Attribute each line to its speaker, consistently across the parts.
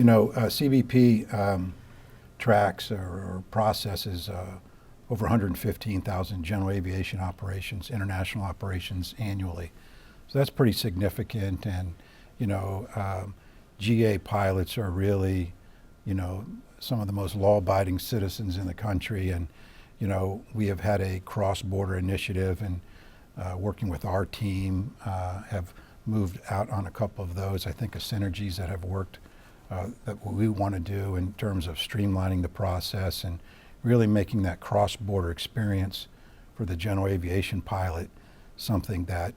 Speaker 1: CBP tracks or processes over 115,000 general aviation operations, international operations annually. So that's pretty significant. And, GA pilots are really, some of the most law-abiding citizens in the country. And, we have had a cross-border initiative and working with our team, have moved out on a couple of those, I think, of synergies that have worked that we want to do in terms of streamlining the process and really making that cross-border experience for the general aviation pilot something that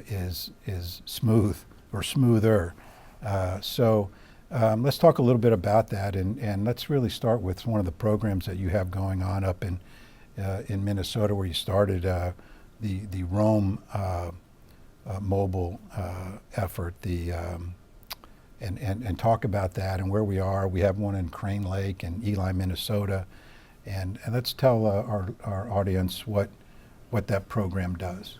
Speaker 1: is smooth or smoother. So let's talk a little bit about that, and let's really start with one of the programs that you have going on up in Minnesota, where you started the Rome mobile effort. And talk about that and where we are. We have one in Crane Lake and Ely, Minnesota, and let's tell our audience what that program does.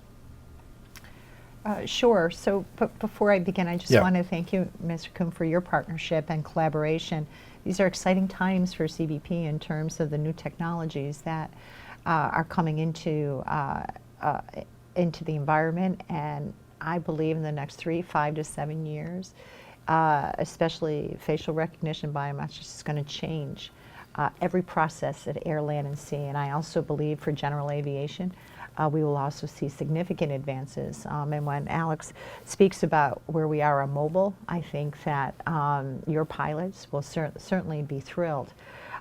Speaker 2: Sure. So before I begin, I just want to thank you, Mr. Coon, for your partnership and collaboration. These are exciting times for CBP in terms of the new technologies that are coming into the environment, and I believe in the next 3, 5 to 7 years, especially facial recognition biometrics is going to change every process at air, land, and sea. And I also believe for general aviation, we will also see significant advances. And when Alex speaks about where we are on mobile, I think that your pilots will certainly be thrilled.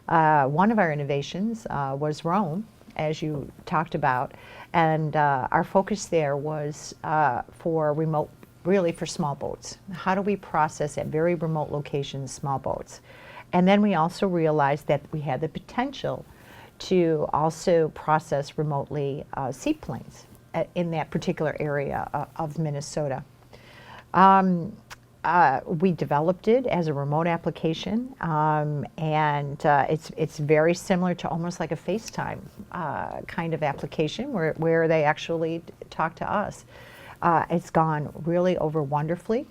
Speaker 2: One of our innovations was Rome, as you talked about, and our focus there was for remote, really for small boats. How do we process at very remote locations small boats? And then we also realized that we had the potential to also process remotely seaplanes in that particular area of Minnesota. We developed it as a remote application, and it's very similar to almost like a FaceTime kind of application where they actually talk to us. It's gone really over wonderfully.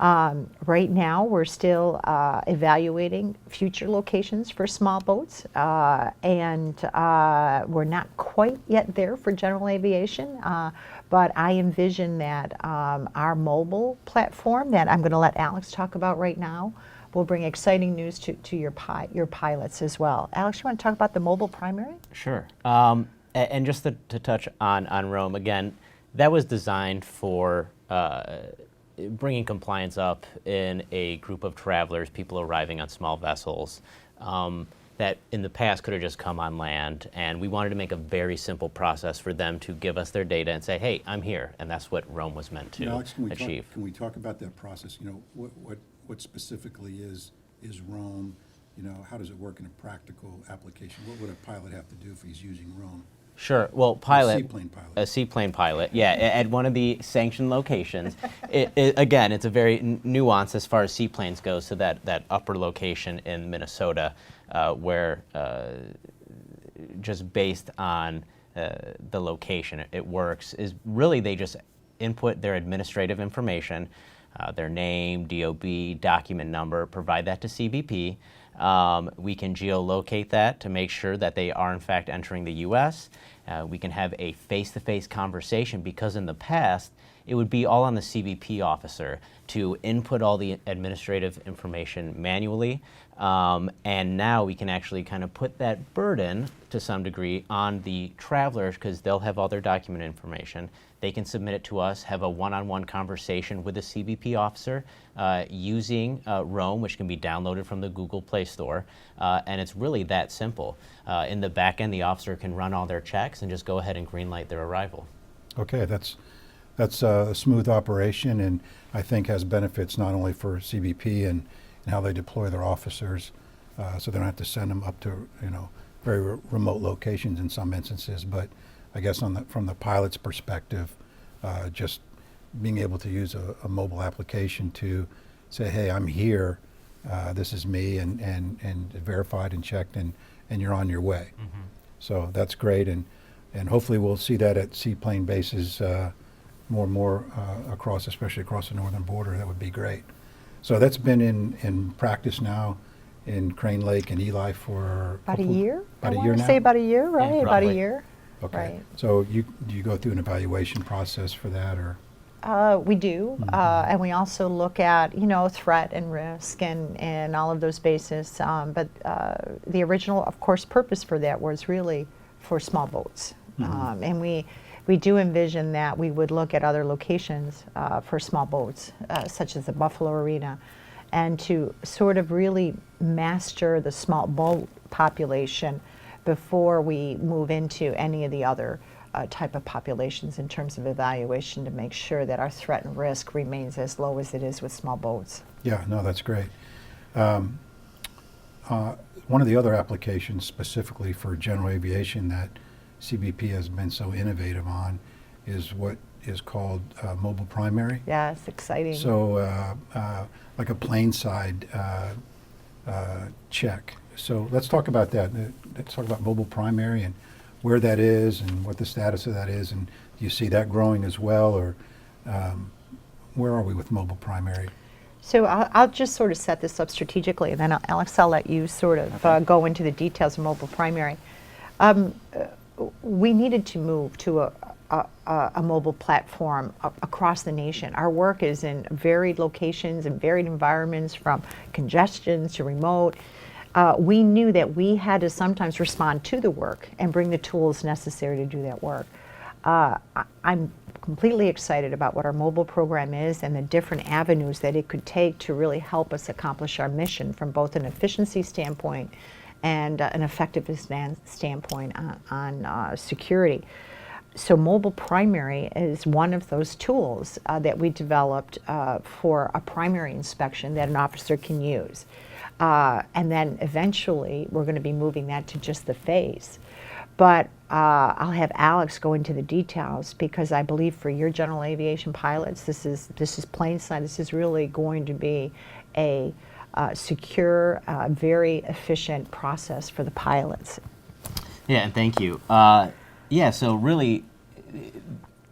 Speaker 2: Right now, we're still evaluating future locations for small boats, and we're not quite yet there for general aviation, but I envision that our mobile platform that I'm going to let Alex talk about right now will bring exciting news to your pilots as well. Alex, you want to talk about the mobile primary?
Speaker 3: Sure. And just to touch on Rome, again, that was designed for bringing compliance up in a group of travelers, people arriving on small vessels that in the past could have just come on land. And we wanted to make a very simple process for them to give us their data and say, hey, I'm here. And that's what Rome was meant to
Speaker 1: Alex,
Speaker 3: achieve.
Speaker 1: Can we talk about that process? What specifically is Rome? How does it work in a practical application? What would a pilot have to do if he's using Rome?
Speaker 3: Sure. Well, a seaplane pilot, yeah, at one of the sanctioned locations. Again, it's a very nuanced as far as seaplanes goes to that upper location in Minnesota, where just based on the location it works is really they just input their administrative information, their name, DOB, document number, provide that to CBP. We can geolocate that to make sure that they are in fact entering the U.S. We can have a face-to-face conversation, because in the past it would be all on the CBP officer to input all the administrative information manually, and now we can actually kind of put that burden to some degree on the travelers, because they'll have all their document information. They can submit it to us, have a one-on-one conversation with the CBP officer using Rome, which can be downloaded from the Google Play Store, and it's really that simple. In the back end, the officer can run all their checks and just go ahead and greenlight their arrival. Okay,
Speaker 1: that's a smooth operation, and I think has benefits not only for CBP and how they deploy their officers, so they don't have to send them up to very remote locations in some instances, but I guess from the pilot's perspective, just being able to use a mobile application to say, hey, I'm here, this is me, and verified and checked, and you're on your way. Mm-hmm. So that's great, and hopefully we'll see that at seaplane bases more and more especially across the northern border. That would be great. So that's been in practice now in Crane Lake and Eli for
Speaker 2: About a year?
Speaker 1: About
Speaker 2: I
Speaker 1: a year
Speaker 2: wanna
Speaker 1: now?
Speaker 2: say about a year, right? About a
Speaker 3: roughly.
Speaker 2: year.
Speaker 1: Okay.
Speaker 2: Right.
Speaker 1: So do you go through an evaluation process for that, or?
Speaker 2: We do, and we also look at, threat and risk and all of those bases. But the original, of course, purpose for that was really for small boats. And we do envision that we would look at other locations for small boats, such as the Buffalo Arena, and to sort of really master the small boat population before we move into any of the other type of populations in terms of evaluation, to make sure that our threat and risk remains as low as it is with small boats.
Speaker 1: Yeah, no, that's great. One of the other applications specifically for general aviation that CBP has been so innovative on is what is called mobile primary.
Speaker 2: Yeah, it's exciting.
Speaker 1: So like a planeside check. So let's talk about that. Let's talk about mobile primary and where that is and what the status of that is. And do you see that growing as well, or where are we with mobile primary?
Speaker 2: So I'll just sort of set this up strategically, and then Alex, I'll let you sort of go into the details of mobile primary. We needed to move to a mobile platform across the nation. Our work is in varied locations and varied environments, from congestion to remote. We knew that we had to sometimes respond to the work and bring the tools necessary to do that work. I'm completely excited about what our mobile program is and the different avenues that it could take to really help us accomplish our mission from both an efficiency standpoint and an effectiveness standpoint on security. So mobile primary is one of those tools that we developed for a primary inspection that an officer can use. And then eventually we're going to be moving that to just the phase. But I'll have Alex go into the details, because I believe for your general aviation pilots, this is planeside. This is really going to be a secure, very efficient process for the pilots.
Speaker 3: Yeah, and thank you. So really,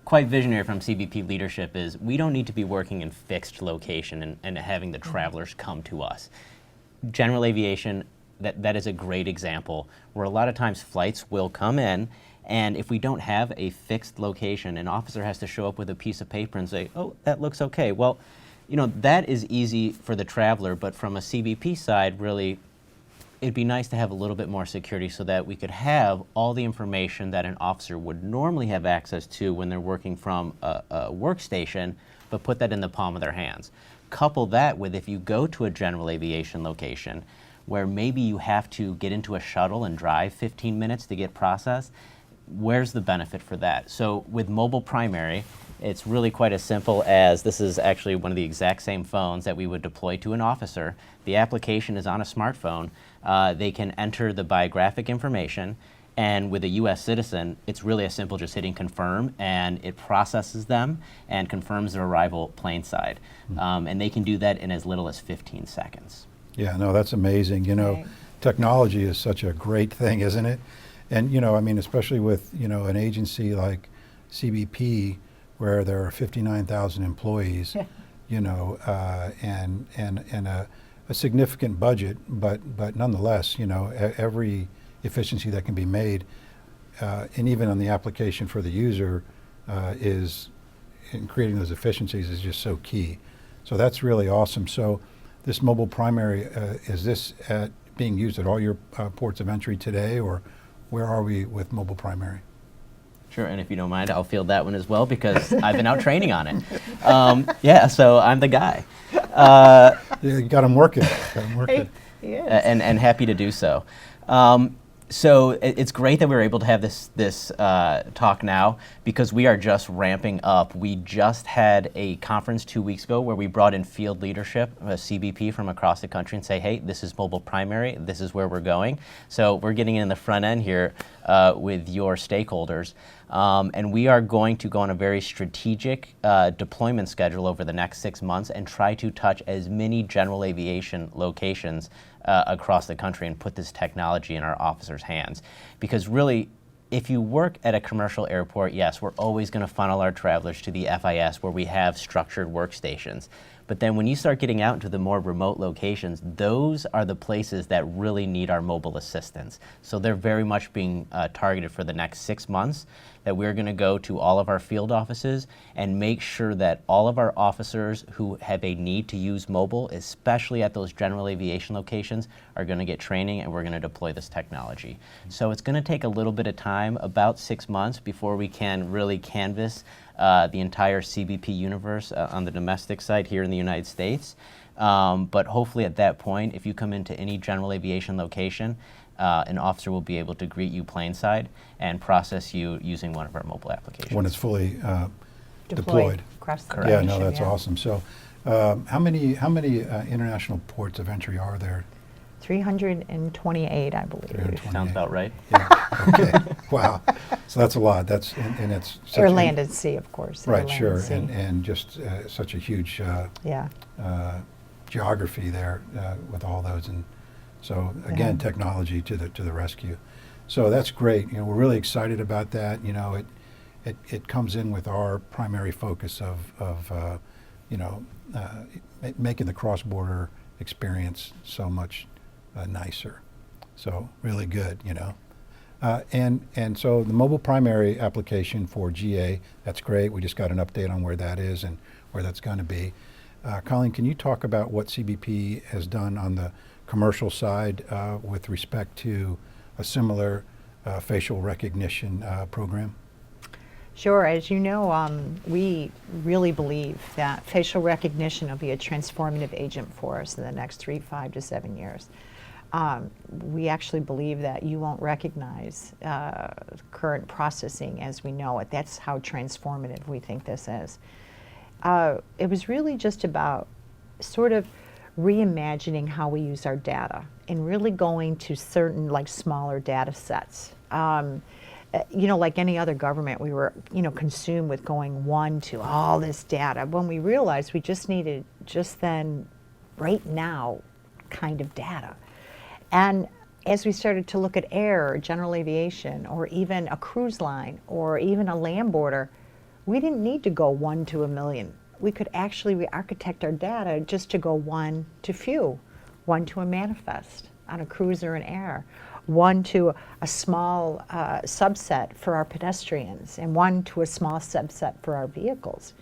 Speaker 3: quite visionary from CBP leadership is we don't need to be working in fixed location and having the travelers come to us. General aviation, that is a great example where a lot of times flights will come in, and if we don't have a fixed location, an officer has to show up with a piece of paper and say, oh, that looks okay. Well, that is easy for the traveler, but from a CBP side, really, it'd be nice to have a little bit more security so that we could have all the information that an officer would normally have access to when they're working from a workstation, but put that in the palm of their hands. Couple that with, if you go to a general aviation location where maybe you have to get into a shuttle and drive 15 minutes to get processed, where's the benefit for that? So with mobile primary, it's really quite as simple as, this is actually one of the exact same phones that we would deploy to an officer. The application is on a smartphone. They can enter the biographic information, and with a U.S. citizen, it's really as simple just hitting confirm, and it processes them and confirms their arrival planeside. And they can do that in as little as 15 seconds.
Speaker 1: Yeah, no, that's amazing.
Speaker 2: Right.
Speaker 1: Technology is such a great thing, isn't it? And, especially with, an agency like CBP, where there are 59,000 employees, and a significant budget, but nonetheless, every efficiency that can be made, and even on the application for the user, is in creating those efficiencies is just so key. So that's really awesome. So this mobile primary, is this being used at all your ports of entry today, or where are we with mobile primary?
Speaker 3: Sure, and if you don't mind, I'll field that one as well, because I've been out training on it. So I'm the guy.
Speaker 1: Yeah, you got them working.
Speaker 2: Yes.
Speaker 3: And happy to do so. So it's great that we were able to have this talk now, because we are just ramping up. We just had a conference 2 weeks ago where we brought in field leadership, CBP from across the country, and say, hey, this is mobile primary, this is where we're going. So we're getting in the front end here with your stakeholders. And we are going to go on a very strategic deployment schedule over the next 6 months and try to touch as many general aviation locations across the country and put this technology in our officers' hands. Because really, if you work at a commercial airport, yes, we're always going to funnel our travelers to the FIS where we have structured workstations. But then when you start getting out into the more remote locations, those are the places that really need our mobile assistance. So they're very much being targeted for the next 6 months, that we're going to go to all of our field offices and make sure that all of our officers who have a need to use mobile, especially at those general aviation locations, are going to get training, and we're going to deploy this technology. So it's going to take a little bit of time, about 6 months, before we can really canvass the entire CBP universe on the domestic side here in the United States. But hopefully at that point, if you come into any general aviation location, an officer will be able to greet you planeside and process you using one of our mobile applications.
Speaker 1: When it's fully deployed.
Speaker 2: Across the
Speaker 1: Yeah,
Speaker 2: nation,
Speaker 1: no, that's awesome. So how many international ports of entry are there?
Speaker 2: 328, I believe.
Speaker 1: 328.
Speaker 3: Sounds about right.
Speaker 1: Yeah, okay. Wow. So that's a lot. That's, and it's such
Speaker 2: Air,
Speaker 1: a-
Speaker 2: land, and sea, of course. Air,
Speaker 1: Right,
Speaker 2: land,
Speaker 1: sure,
Speaker 2: sea.
Speaker 1: and just such a huge
Speaker 2: Yeah.
Speaker 1: geography there with all those, and so again,
Speaker 2: Yeah.
Speaker 1: technology to the rescue. So that's great. You know, we're really excited about that. You know, it comes in with our primary focus of you know, making the cross-border experience so much nicer. So really good. You know. And so the mobile primary application for GA, that's great. We just got an update on where that is and where that's going to be. Colleen, can you talk about what CBP has done on the commercial side with respect to a similar facial recognition program?
Speaker 2: Sure. As you know, we really believe that facial recognition will be a transformative agent for us in the next 3, 5 to 7 years. We actually believe that you won't recognize current processing as we know it. That's how transformative we think this is. It was really just about sort of reimagining how we use our data and really going to certain like smaller data sets. You know, like any other government, we were, you know, consumed with going one to all this data when we realized we just needed just then, right now, kind of data. And as we started to look at air, general aviation, or even a cruise line, or even a land border, we didn't need to go 1 to 1 million. We could actually re-architect our data just to go 1 to few, 1 to a manifest on a cruise or an air, 1 to a small subset for our pedestrians, and 1 to a small subset for our vehicles.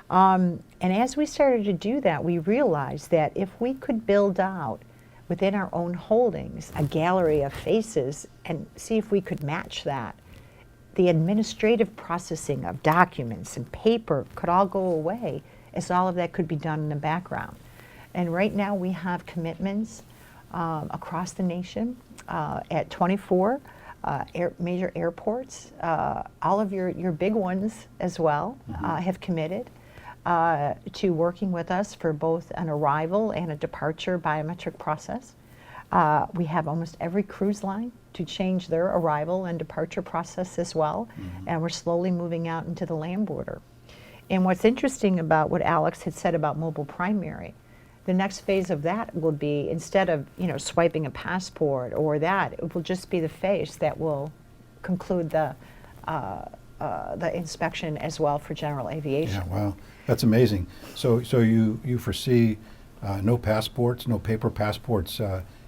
Speaker 2: And as we started to do that, we realized that if we could build out within our own holdings a gallery of faces and see if we could match that, the administrative processing of documents and paper could all go away as all of that could be done in the background. And right now we have commitments across the nation at 24 major airports. All of your big ones as well have committed to working with us for both an arrival and a departure biometric process. We have almost every cruise line to change their arrival and departure process as well, and we're slowly moving out into the land border. And what's interesting about what Alex had said about mobile primary, the next phase of that will be, instead of, you know, swiping a passport or that, it will just be the face that will conclude the inspection as well for general aviation.
Speaker 1: Yeah, wow, that's amazing. So you foresee no passports, no paper passports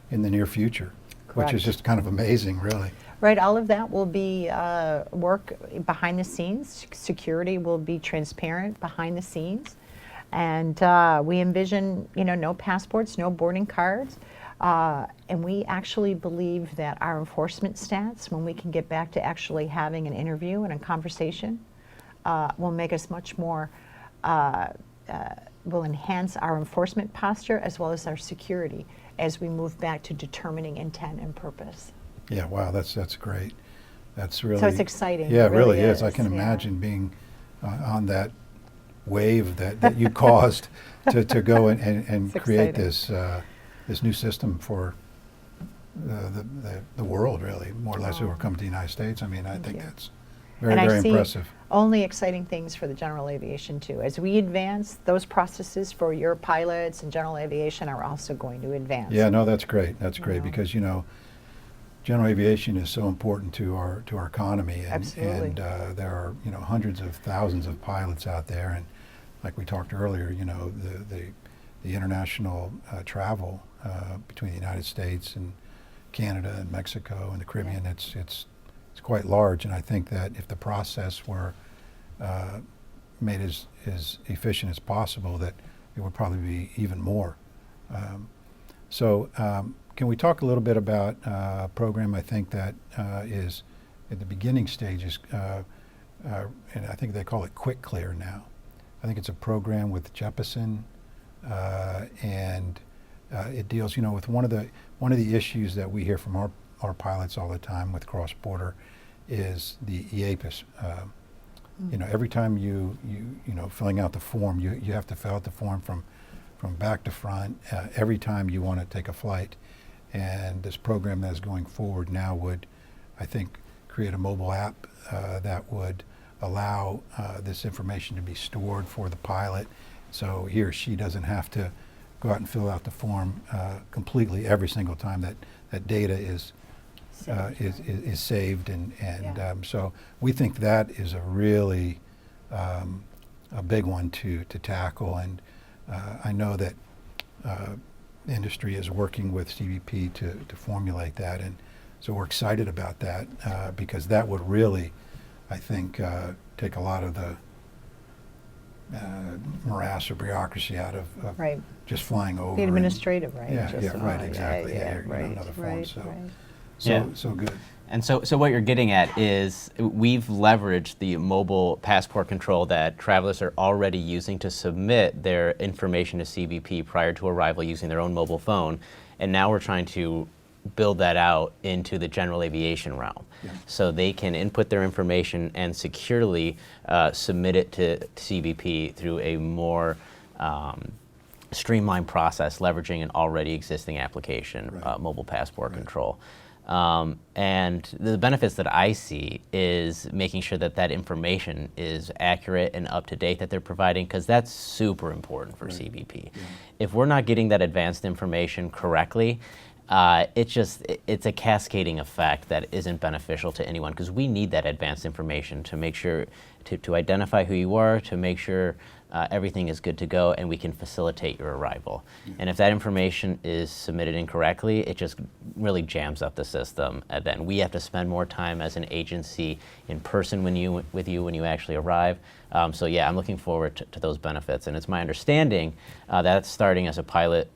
Speaker 1: in the near future,
Speaker 2: Correct.
Speaker 1: which is just kind of amazing, really.
Speaker 2: Right, all of that will be work behind the scenes. Security will be transparent behind the scenes. And we envision, you know, no passports, no boarding cards. And we actually believe that our enforcement stats, when we can get back to actually having an interview and a conversation, will make us much more, will enhance our enforcement posture as well as our security as we move back to determining intent and purpose.
Speaker 1: Yeah, wow, that's great. That's really.
Speaker 2: So it's exciting.
Speaker 1: Yeah, it really is.
Speaker 2: is.
Speaker 1: I can
Speaker 2: Yeah.
Speaker 1: imagine being on that wave that you caused to go and
Speaker 2: It's
Speaker 1: create
Speaker 2: exciting.
Speaker 1: this new system for the world, really, more or less, who are coming to the United States. I mean, I think
Speaker 2: you.
Speaker 1: that's very,
Speaker 2: And I
Speaker 1: very
Speaker 2: see
Speaker 1: impressive.
Speaker 2: only exciting things for the general aviation too. As we advance, those processes for your pilots and general aviation are also going to advance.
Speaker 1: Yeah, no, that's great. That's great
Speaker 2: know.
Speaker 1: because, you know, general aviation is so important to our economy, and
Speaker 2: Absolutely.
Speaker 1: there are, you know, hundreds of thousands of pilots out there, and like we talked earlier, you know, the the international travel between the United States and Canada and Mexico and the Caribbean. It's quite large, and I think that if the process were made as efficient as possible, that it would probably be even more. Can we talk a little bit about a program I think that is at the beginning stages, and I think they call it Quick Clear now. I think it's a program with Jeppesen, and it deals, with one of the issues that we hear from our pilots all the time with cross-border is the AOPA. Every time you filling out the form, you have to fill out the form from back to front every time you want to take a flight. And this program that is going forward now would, I think, create a mobile app that would allow this information to be stored for the pilot, so he or she doesn't have to go out and fill out the form completely every single time that data is saved, and so we think that is a really a big one to tackle, and I know that the industry is working with CBP to formulate that, and so we're excited about that because that would really, I think, take a lot of the morass or bureaucracy out of
Speaker 2: Right.
Speaker 1: just flying over.
Speaker 2: The administrative, right?
Speaker 1: Yeah,
Speaker 2: Just,
Speaker 1: right, exactly.
Speaker 2: right,
Speaker 1: Another form,
Speaker 2: right,
Speaker 1: so.
Speaker 2: right.
Speaker 1: So good.
Speaker 3: And so what you're getting at is we've leveraged the mobile passport control that travelers are already using to submit their information to CBP prior to arrival using their own mobile phone. And now we're trying to build that out into the general aviation realm.
Speaker 1: Yeah.
Speaker 3: So they can input their information and securely submit it to CBP through a more streamlined process, leveraging an already existing application,
Speaker 1: Right.
Speaker 3: mobile passport control. And the benefits that I see is making sure that that information is accurate and up to date that they're providing, because that's super important for CBP.
Speaker 1: Yeah.
Speaker 3: If we're not getting that advanced information correctly, it's a cascading effect that isn't beneficial to anyone, because we need that advanced information to make sure to identify who you are, to make sure everything is good to go, and we can facilitate your arrival. And if that information is submitted incorrectly, it just really jams up the system, and then we have to spend more time as an agency in person when you actually arrive. So yeah, I'm looking forward to those benefits, and it's my understanding that's starting as a pilot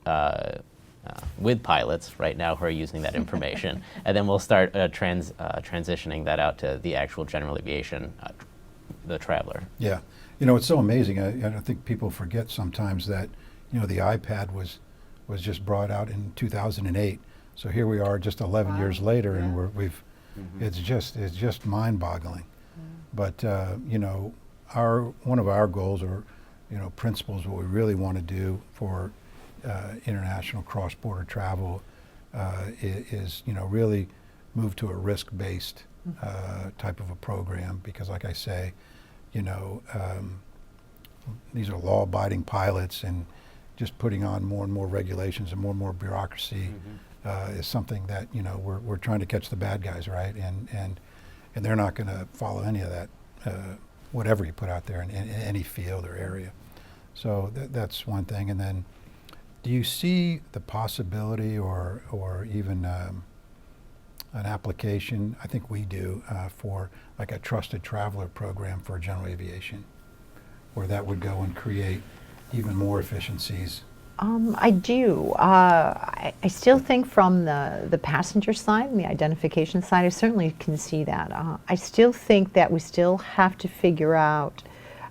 Speaker 3: with pilots right now who are using that information, and then we'll start transitioning that out to the actual general aviation, the traveler.
Speaker 1: Yeah. It's so amazing. I think people forget sometimes that, the iPad was just brought out in 2008. So here we are just 11 years later, and it's just mind-boggling. But, one of our goals or, principles, what we really want to do for international cross-border travel is, really move to a risk-based type of a program, because like I say, these are law-abiding pilots, and just putting on more and more regulations and more bureaucracy is something that we're trying to catch the bad guys, right? And they're not going to follow any of that, whatever you put out there in any field or area. So that's one thing. And then, do you see the possibility or even an application, I think we do, for like a trusted traveler program for general aviation, where that would go and create even more efficiencies?
Speaker 2: I do. I still think from the passenger side and the identification side, I certainly can see that. I still think that we still have to figure out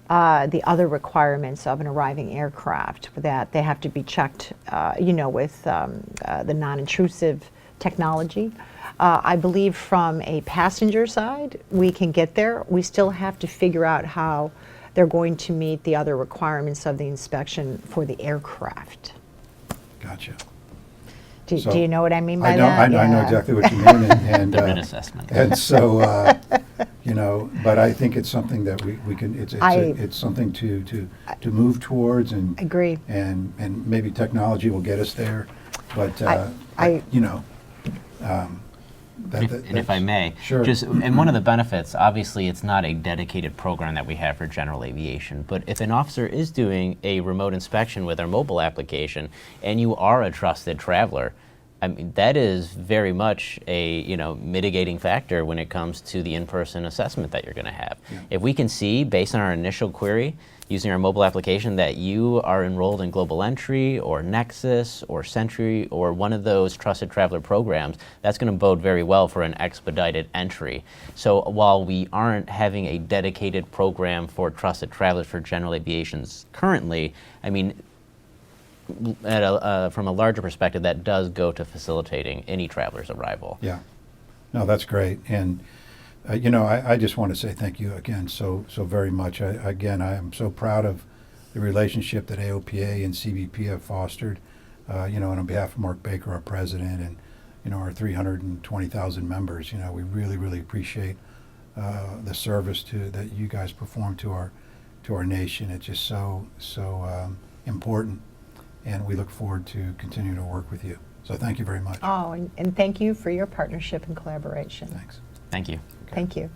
Speaker 2: the other requirements of an arriving aircraft, that they have to be checked, with the non-intrusive technology. I believe from a passenger side, we can get there. We still have to figure out how they're going to meet the other requirements of the inspection for the aircraft.
Speaker 1: Gotcha.
Speaker 2: Do you know what I mean by
Speaker 1: I
Speaker 2: that?
Speaker 1: know exactly what you mean, and
Speaker 3: The RIN assessment.
Speaker 1: and so but I think it's something that we can. It's something to move towards, and
Speaker 2: Agree.
Speaker 1: and maybe technology will get us there, but
Speaker 3: And if I may,
Speaker 1: Sure.
Speaker 3: and one of the benefits, obviously it's not a dedicated program that we have for general aviation, but if an officer is doing a remote inspection with our mobile application and you are a trusted traveler, I mean, that is very much a mitigating factor when it comes to the in-person assessment that you're going to have.
Speaker 1: Yeah.
Speaker 3: If we can see, based on our initial query, using our mobile application, that you are enrolled in Global Entry or Nexus or Century or one of those trusted traveler programs, that's going to bode very well for an expedited entry. So while we aren't having a dedicated program for trusted travelers for general aviations currently, I mean, from a larger perspective, that does go to facilitating any traveler's arrival.
Speaker 1: Yeah. No, that's great. And, I just want to say thank you again so very much. I am so proud of the relationship that AOPA and CBP have fostered, and on behalf of Mark Baker, our president, and, our 320,000 members, we really, really appreciate the service that you guys perform to our nation. It's just so important. And we look forward to continuing to work with you. So thank you very much.
Speaker 2: Oh, and thank you for your partnership and collaboration.
Speaker 1: Thanks.
Speaker 3: Thank you.
Speaker 2: Thank you.